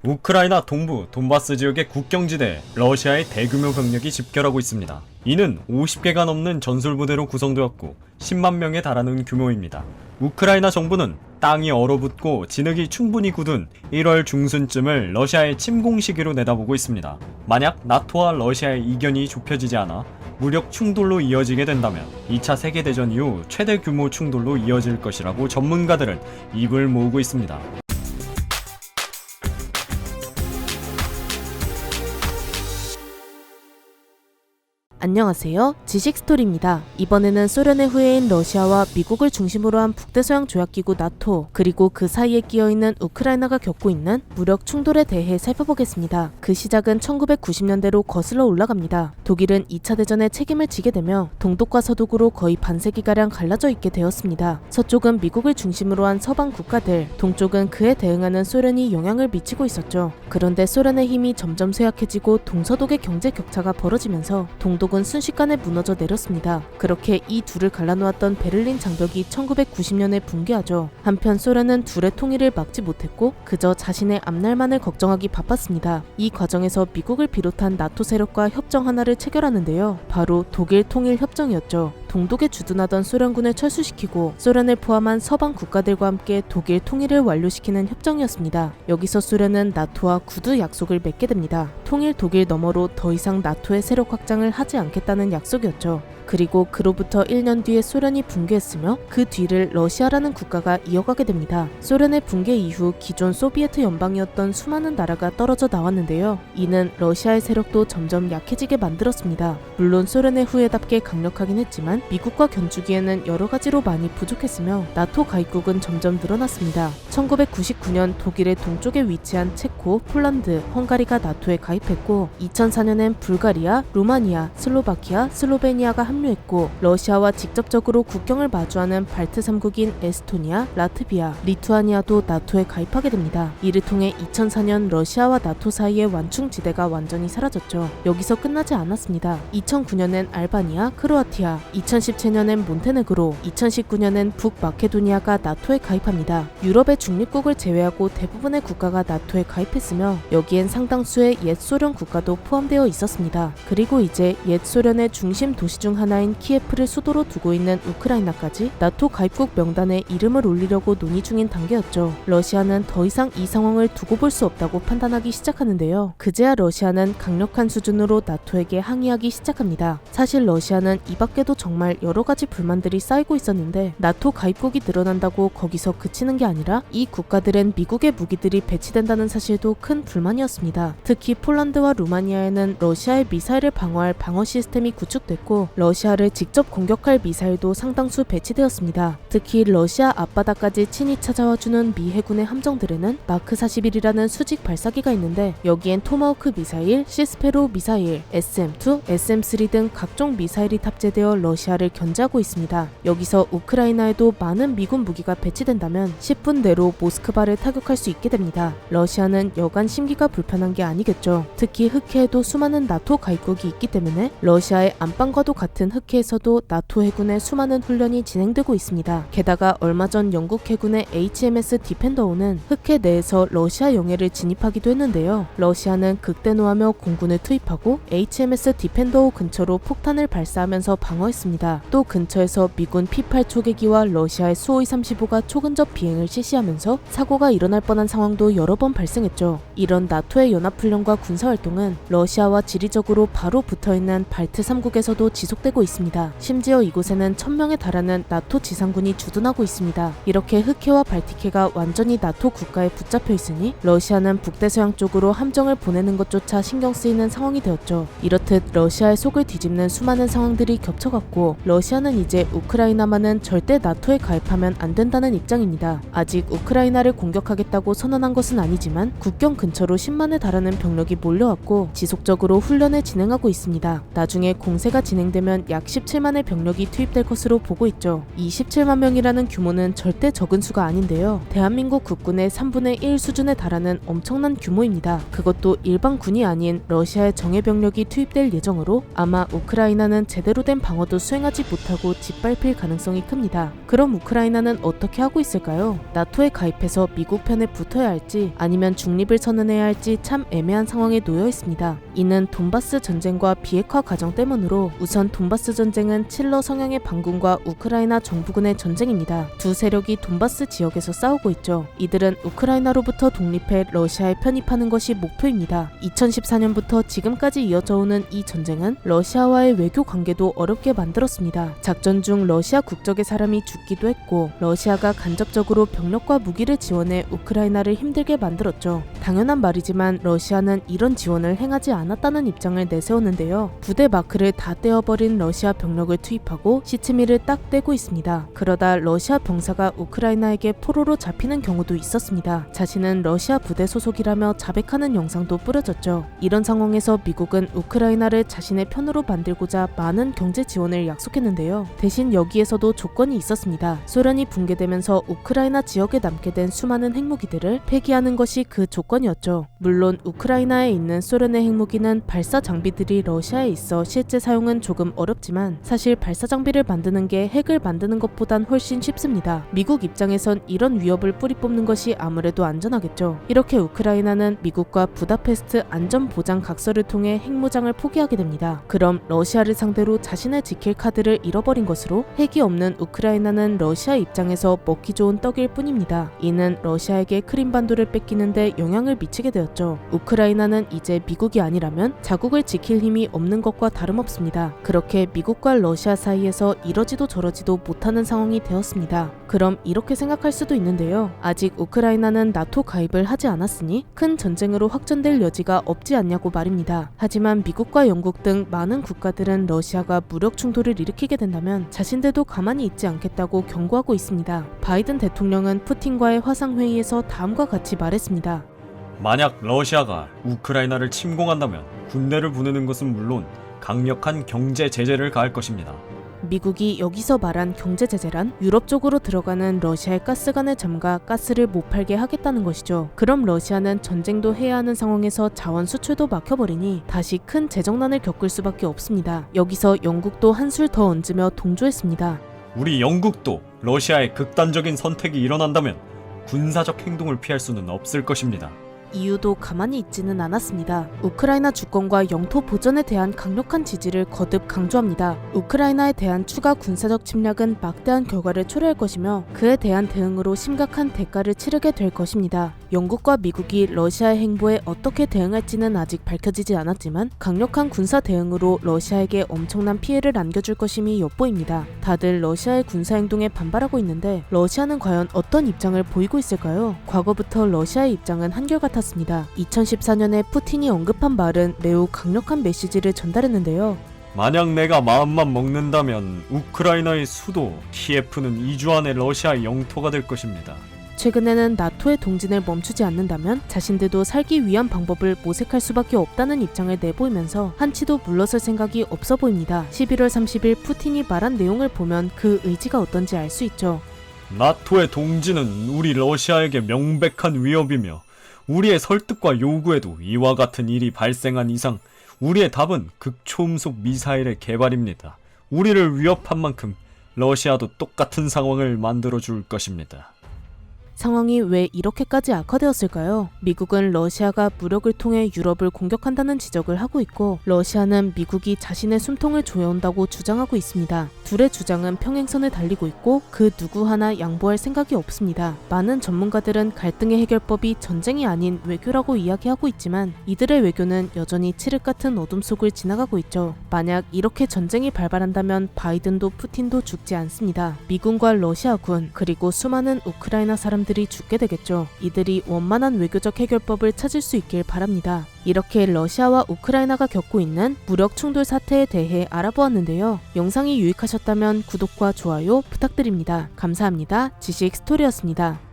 우크라이나 동부 돈바스 지역의 국경지대에 러시아의 대규모 병력이 집결하고 있습니다. 이는 50개가 넘는 전술부대로 구성되었고 10만 명에 달하는 규모입니다. 우크라이나 정부는 땅이 얼어붙고 진흙이 충분히 굳은 1월 중순쯤을 러시아의 침공 시기로 내다보고 있습니다. 만약 나토와 러시아의 이견이 좁혀지지 않아 무력 충돌로 이어지게 된다면 2차 세계대전 이후 최대 규모 충돌로 이어질 것이라고 전문가들은 입을 모으고 있습니다. 안녕하세요. 지식스토리입니다. 이번에는 소련의 후예인 러시아와 미국을 중심으로 한 북대서양 조약기구 나토, 그리고 그 사이에 끼어있는 우크라이나가 겪고 있는 무력 충돌에 대해 살펴보겠습니다. 그 시작은 1990년대로 거슬러 올라갑니다. 독일은 2차 대전에 책임을 지게 되며 동독과 서독으로 거의 반세기가량 갈라져 있게 되었습니다. 서쪽은 미국을 중심으로 한 서방 국가들, 동쪽은 그에 대응하는 소련이 영향을 미치고 있었죠. 그런데 소련의 힘이 점점 쇠약해지고 동서독의 경제 격차가 벌어지면서 동독 은 순식간에 무너져 내렸습니다. 그렇게 이 둘을 갈라놓았던 베를린 장벽이 1990년에 붕괴하죠. 한편 소련은 둘의 통일을 막지 못했고 그저 자신의 앞날만을 걱정하기 바빴습니다. 이 과정에서 미국을 비롯한 나토 세력과 협정 하나를 체결하는데요. 바로 독일 통일 협정이었죠. 동독에 주둔하던 소련군을 철수시키고 소련을 포함한 서방 국가들과 함께 독일 통일을 완료시키는 협정이었습니다. 여기서 소련은 나토와 구두 약속을 맺게 됩니다. 통일 독일 너머로 더 이상 나토의 세력 확장을 하지 않겠다는 약속이었죠. 그리고 그로부터 1년 뒤에 소련이 붕괴했으며 그 뒤를 러시아라는 국가가 이어가게 됩니다. 소련의 붕괴 이후 기존 소비에트 연방이었던 수많은 나라가 떨어져 나왔는데요. 이는 러시아의 세력도 점점 약해지게 만들었습니다. 물론 소련의 후예답게 강력하긴 했지만 미국과 견주기에는 여러 가지로 많이 부족했으며 나토 가입국은 점점 늘어났습니다. 1999년 독일의 동쪽에 위치한 체코, 폴란드, 헝가리가 나토에 가입했고 2004년엔 불가리아, 루마니아, 슬로바키아, 슬로베니아가 합류했고 러시아와 직접적으로 국경을 마주하는 발트 3국인 에스토니아, 라트비아, 리투아니아도 나토에 가입하게 됩니다. 이를 통해 2004년 러시아와 나토 사이의 완충지대가 완전히 사라졌죠. 여기서 끝나지 않았습니다. 2009년엔 알바니아, 크로아티아, 2017년엔 몬테네그로, 2019년엔 북마케도니아가 나토에 가입합니다. 유럽의 중립국을 제외하고 대부분의 국가가 나토에 가입했으며 여기엔 상당수의 옛 소련 국가도 포함되어 있었습니다. 그리고 이제 옛 소련의 중심 도시 중 하나인 키예프를 수도로 두고 있는 우크라이나까지 나토 가입국 명단에 이름을 올리려고 논의 중인 단계였죠. 러시아는 더 이상 이 상황을 두고 볼 수 없다고 판단하기 시작하는데요. 그제야 러시아는 강력한 수준으로 나토에게 항의하기 시작합니다. 사실 러시아는 이 밖에도 정말 여러 가지 불만들이 쌓이고 있었는데 나토 가입국이 늘어난다고 거기서 그치는 게 아니라 이 국가들엔 미국의 무기들이 배치된다는 사실도 큰 불만이었습니다. 특히 폴란드와 루마니아에는 러시아의 미사일을 방어할 방어 시스템이 구축됐고 러시아를 직접 공격할 미사일도 상당수 배치되었습니다. 특히 러시아 앞바다까지 친히 찾아와주는 미 해군의 함정들에는 마크 41이라는 수직 발사기가 있는데 여기엔 토마호크 미사일, 시스페로 미사일, SM-2, SM-3 등 각종 미사일이 탑재되어 러시아를 견제하고 있습니다. 여기서 우크라이나에도 많은 미군 무기가 배치된다면 10분 내로 모스크바를 타격할 수 있게 됩니다. 러시아는 여간 심기가 불편한 게 아니겠죠. 특히 흑해에도 수많은 나토 가입국이 있기 때문에 러시아의 안방과도 같은 흑해에서도 나토 해군의 수많은 훈련이 진행되고 있습니다. 게다가 얼마 전 영국 해군의 HMS 디펜더호는 흑해 내에서 러시아 영해를 진입하기도 했는데요. 러시아는 극대노하며 공군을 투입하고 HMS 디펜더호 근처로 폭탄을 발사하면서 방어했습니다. 또 근처에서 미군 P-8 초계기와 러시아의 수호이-35가 초근접 비행을 실시하면서 사고가 일어날 뻔한 상황도 여러 번 발생했죠. 이런 나토의 연합훈련과 군사활동은 러시아와 지리적으로 바로 붙어있는 발트 3국에서도 지속되고 있습니다. 심지어 이곳에는 1000명에 달하는 나토 지상군이 주둔하고 있습니다. 이렇게 흑해와 발티해가 완전히 나토 국가에 붙잡혀 있으니 러시아는 북대서양 쪽으로 함정을 보내는 것조차 신경 쓰이는 상황이 되었죠. 이렇듯 러시아의 속을 뒤집는 수많은 상황들이 겹쳐갔고 러시아는 이제 우크라이나만은 절대 나토에 가입하면 안 된다는 입장입니다. 아직 우크라이나를 공격하겠다고 선언한 것은 아니지만 국경 근처로 10만에 달하는 병력이 몰려왔고 지속적으로 훈련을 진행하고 있습니다. 나중에 공세가 진행되면 우크라이나는 약 17만의 병력이 투입될 것으로 보고 있죠. 이 17만 명이라는 규모는 절대 적은 수가 아닌데요. 대한민국 국군의 3분의 1 수준에 달하는 엄청난 규모입니다. 그것도 일반군이 아닌 러시아의 정예 병력이 투입될 예정으로 아마 우크라이나는 제대로 된 방어도 수행하지 못하고 짓밟힐 가능성이 큽니다. 그럼 우크라이나는 어떻게 하고 있을까요? 나토에 가입해서 미국 편에 붙어야 할지 아니면 중립을 선언해야 할지 참 애매한 상황에 놓여 있습니다. 이는 돈바스 전쟁과 비핵화 과정 때문으로 우선 돈바스 전쟁은 칠러 성향의 반군과 우크라이나 정부군의 전쟁입니다. 두 세력이 돈바스 지역에서 싸우고 있죠. 이들은 우크라이나로부터 독립해 러시아에 편입하는 것이 목표입니다. 2014년부터 지금까지 이어져 오는 이 전쟁은 러시아와의 외교 관계도 어렵게 만들었습니다. 작전 중 러시아 국적의 사람이 죽기도 했고 러시아가 간접적으로 병력과 무기를 지원해 우크라이나를 힘들게 만들었죠. 당연한 말이지만 러시아는 이런 지원을 행하지 않았다는 입장을 내세웠는데요. 부대 마크를 다 떼어버린 러시아 병력을 투입하고 시치미를 딱 떼고 있습니다. 그러다 러시아 병사가 우크라이나에게 포로로 잡히는 경우도 있었습니다. 자신은 러시아 부대 소속이라며 자백하는 영상도 뿌려졌죠. 이런 상황에서 미국은 우크라이나를 자신의 편으로 만들고자 많은 경제 지원을 약속했는데요. 대신 여기에서도 조건이 있었습니다. 소련이 붕괴되면서 우크라이나 지역에 남게 된 수많은 핵무기들을 폐기하는 것이 그 조건이었죠. 물론 우크라이나에 있는 소련의 핵무기는 발사 장비들이 러시아에 있어 실제 사용은 조금 어렵지만 사실 발사 장비를 만드는 게 핵을 만드는 것보단 훨씬 쉽습니다. 미국 입장에선 이런 위협을 뿌리 뽑는 것이 아무래도 안전하겠죠. 이렇게 우크라이나는 미국과 부다페스트 안전보장 각서를 통해 핵무장을 포기하게 됩니다. 그럼 러시아를 상대로 자신을 지킬 카드를 잃어버린 것으로 핵이 없는 우크라이나는 러시아 입장에서 먹기 좋은 떡일 뿐입니다. 이는 러시아에게 크림반도를 뺏기는데 영향을 미치게 되었죠. 우크라이나는 이제 미국이 아니라면 자국을 지킬 힘이 없는 것과 다름없습니다. 그렇게 미국과 러시아 사이에서 이러지도 저러지도 못하는 상황이 되었습니다. 그럼 이렇게 생각할 수도 있는데요. 아직 우크라이나는 나토 가입을 하지 않았으니 큰 전쟁으로 확전될 여지가 없지 않냐고 말입니다. 하지만 미국과 영국 등 많은 국가들은 러시아가 무력 충돌을 일으키게 된다면 자신들도 가만히 있지 않겠다고 경고하고 있습니다. 바이든 대통령은 푸틴과의 화상회의에서 다음과 같이 말했습니다. 만약 러시아가 우크라이나를 침공한다면 군대를 보내는 것은 물론 강력한 경제 제재를 가할 것입니다. 미국이 여기서 말한 경제 제재란 유럽 쪽으로 들어가는 러시아의 가스관을 잠가 가스를 못 팔게 하겠다는 것이죠. 그럼 러시아는 전쟁도 해야 하는 상황에서 자원 수출도 막혀버리니 다시 큰 재정난을 겪을 수밖에 없습니다. 여기서 영국도 한술 더 얹으며 동조했습니다. 우리 영국도 러시아의 극단적인 선택이 일어난다면 군사적 행동을 피할 수는 없을 것입니다. EU도 가만히 있지는 않았습니다. 우크라이나 주권과 영토 보전에 대한 강력한 지지를 거듭 강조합니다. 우크라이나에 대한 추가 군사적 침략은 막대한 결과를 초래할 것이며 그에 대한 대응으로 심각한 대가를 치르게 될 것입니다. 영국과 미국이 러시아의 행보에 어떻게 대응할지는 아직 밝혀지지 않았지만 강력한 군사 대응으로 러시아에게 엄청난 피해를 안겨줄 것임이 엿보입니다. 다들 러시아의 군사 행동에 반발하고 있는데 러시아는 과연 어떤 입장을 보이고 있을까요? 과거부터 러시아의 입장은 한결같았습니다. 2014년에 푸틴이 언급한 말은 매우 강력한 메시지를 전달했는데요. 만약 내가 마음만 먹는다면 우크라이나의 수도 키예프는 2주 안에 러시아의 영토가 될 것입니다. 최근에는 나토의 동진을 멈추지 않는다면 자신들도 살기 위한 방법을 모색할 수밖에 없다는 입장을 내보이면서 한치도 물러설 생각이 없어 보입니다. 11월 30일 푸틴이 말한 내용을 보면 그 의지가 어떤지 알 수 있죠. 나토의 동진은 우리 러시아에게 명백한 위협이며 우리의 설득과 요구에도 이와 같은 일이 발생한 이상 우리의 답은 극초음속 미사일의 개발입니다. 우리를 위협한 만큼 러시아도 똑같은 상황을 만들어줄 것입니다. 상황이 왜 이렇게까지 악화되었을까요? 미국은 러시아가 무력을 통해 유럽을 공격한다는 지적을 하고 있고 러시아는 미국이 자신의 숨통을 조여온다고 주장하고 있습니다. 둘의 주장은 평행선을 달리고 있고 그 누구 하나 양보할 생각이 없습니다. 많은 전문가들은 갈등의 해결법이 전쟁이 아닌 외교라고 이야기하고 있지만 이들의 외교는 여전히 칠흑 같은 어둠 속을 지나가고 있죠. 만약 이렇게 전쟁이 발발한다면 바이든도 푸틴도 죽지 않습니다. 미군과 러시아군 그리고 수많은 우크라이나 사람들이 죽게 되겠죠. 이들이 원만한 외교적 해결법을 찾을 수 있길 바랍니다. 이렇게 러시아와 우크라이나가 겪고 있는 무력 충돌 사태에 대해 알아보았는데요. 영상이 유익하셨다면 구독과 좋아요 부탁드립니다. 감사합니다. 지식 스토리였습니다.